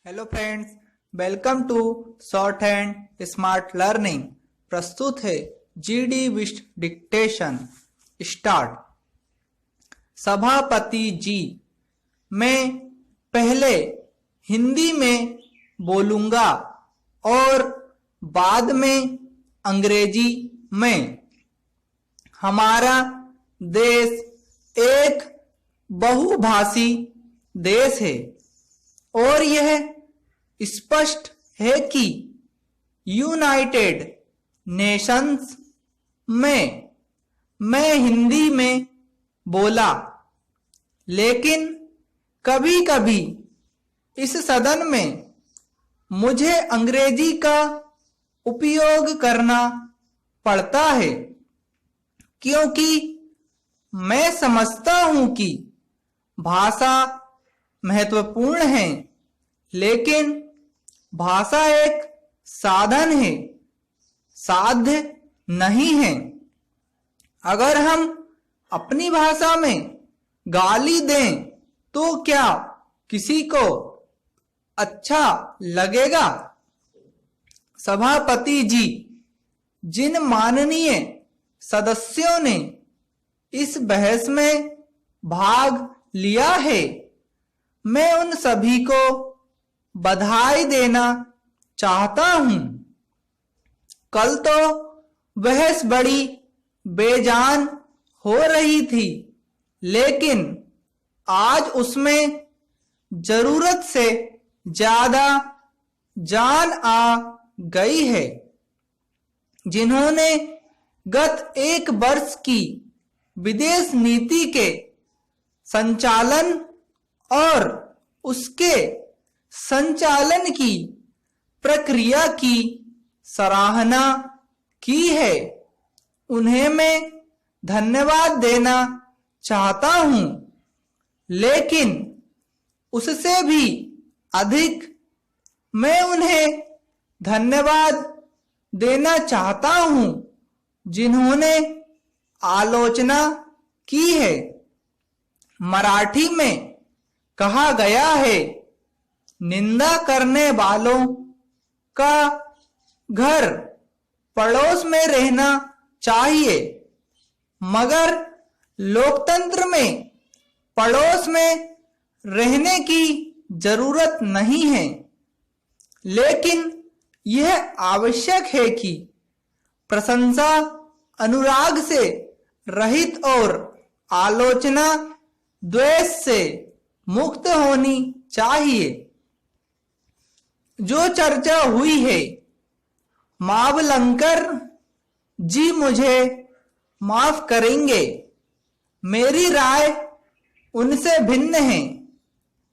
Hello friends, welcome to short hand smart learning. प्रस्तुत है GD विस्ट dictation. Start. सभापति जी, मैं पहले हिंदी में बोलूंगा और बाद में अंग्रेजी में। हमारा देश एक बहुभाषी देश है और यह स्पष्ट है कि यूनाइटेड नेशंस में मैं हिंदी में बोला, लेकिन कभी कभी इस सदन में मुझे अंग्रेजी का उपयोग करना पड़ता है, क्योंकि मैं समझता हूं कि भाषा महत्वपूर्ण है, लेकिन भाषा एक साधन है, साध्य नहीं है। अगर हम अपनी भाषा में गाली दें तो क्या किसी को अच्छा लगेगा? सभापति जी, जिन माननीय सदस्यों ने इस बहस में भाग लिया है, मैं उन सभी को बधाई देना चाहता हूं। कल तो बहस बड़ी बेजान हो रही थी, लेकिन आज उसमें जरूरत से ज्यादा जान आ गई है। जिन्होंने गत एक वर्ष की विदेश नीति के संचालन और उसके संचालन की प्रक्रिया की सराहना की है, उन्हें मैं धन्यवाद देना चाहता हूं। लेकिन उससे भी अधिक मैं उन्हें धन्यवाद देना चाहता हूं जिन्होंने आलोचना की है। मराठी में कहा गया है, निंदा करने वालों का घर पड़ोस में रहना चाहिए, मगर लोकतंत्र में पड़ोस में रहने की जरूरत नहीं है। लेकिन यह आवश्यक है कि प्रशंसा अनुराग से रहित और आलोचना द्वेष से मुक्त होनी चाहिए। जो चर्चा हुई है, मावलंकर जी मुझे माफ करेंगे, मेरी राय उनसे भिन्न है।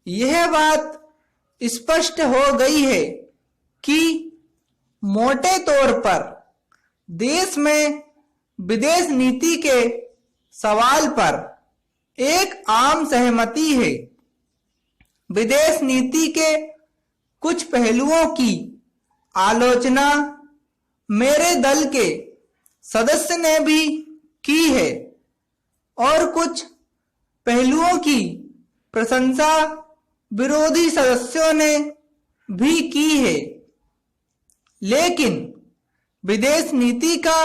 यह बात स्पष्ट हो गई है कि मोटे तौर पर देश में विदेश नीति के सवाल पर एक आम सहमति है। विदेश नीति के कुछ पहलुओं की आलोचना मेरे दल के सदस्य ने भी की है और कुछ पहलुओं की प्रशंसा विरोधी सदस्यों ने भी की है। लेकिन विदेश नीति का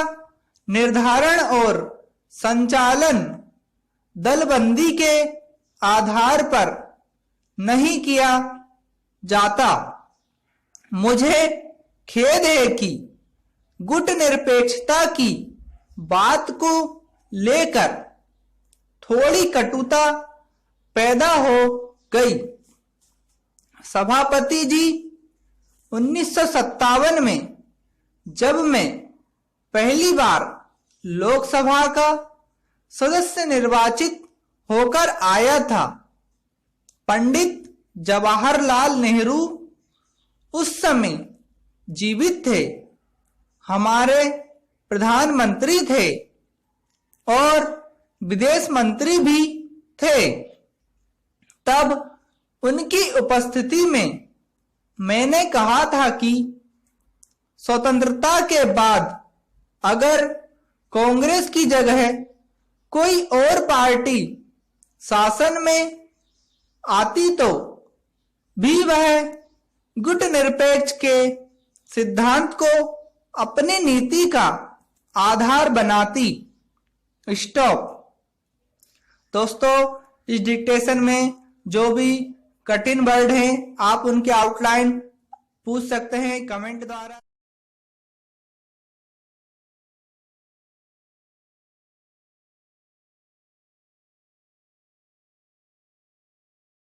निर्धारण और संचालन दलबंदी के आधार पर नहीं किया जाता। मुझे खेद है कि गुट निरपेक्षता की बात को लेकर थोड़ी कटुता पैदा हो गई। सभापति जी, 1957 में जब मैं पहली बार लोकसभा का सदस्य निर्वाचित होकर आया था, पंडित जवाहरलाल नेहरू उस समय जीवित थे, हमारे प्रधानमंत्री थे और विदेश मंत्री भी थे। तब उनकी उपस्थिति में मैंने कहा था कि स्वतंत्रता के बाद अगर कांग्रेस की जगह कोई और पार्टी शासन में आती तो भी वह गुट निरपेक्ष के सिद्धांत को अपनी नीति का आधार बनाती। स्टॉप। दोस्तों, इस डिक्टेशन में जो भी कठिन वर्ड हैं आप उनके आउटलाइन पूछ सकते हैं कमेंट द्वारा।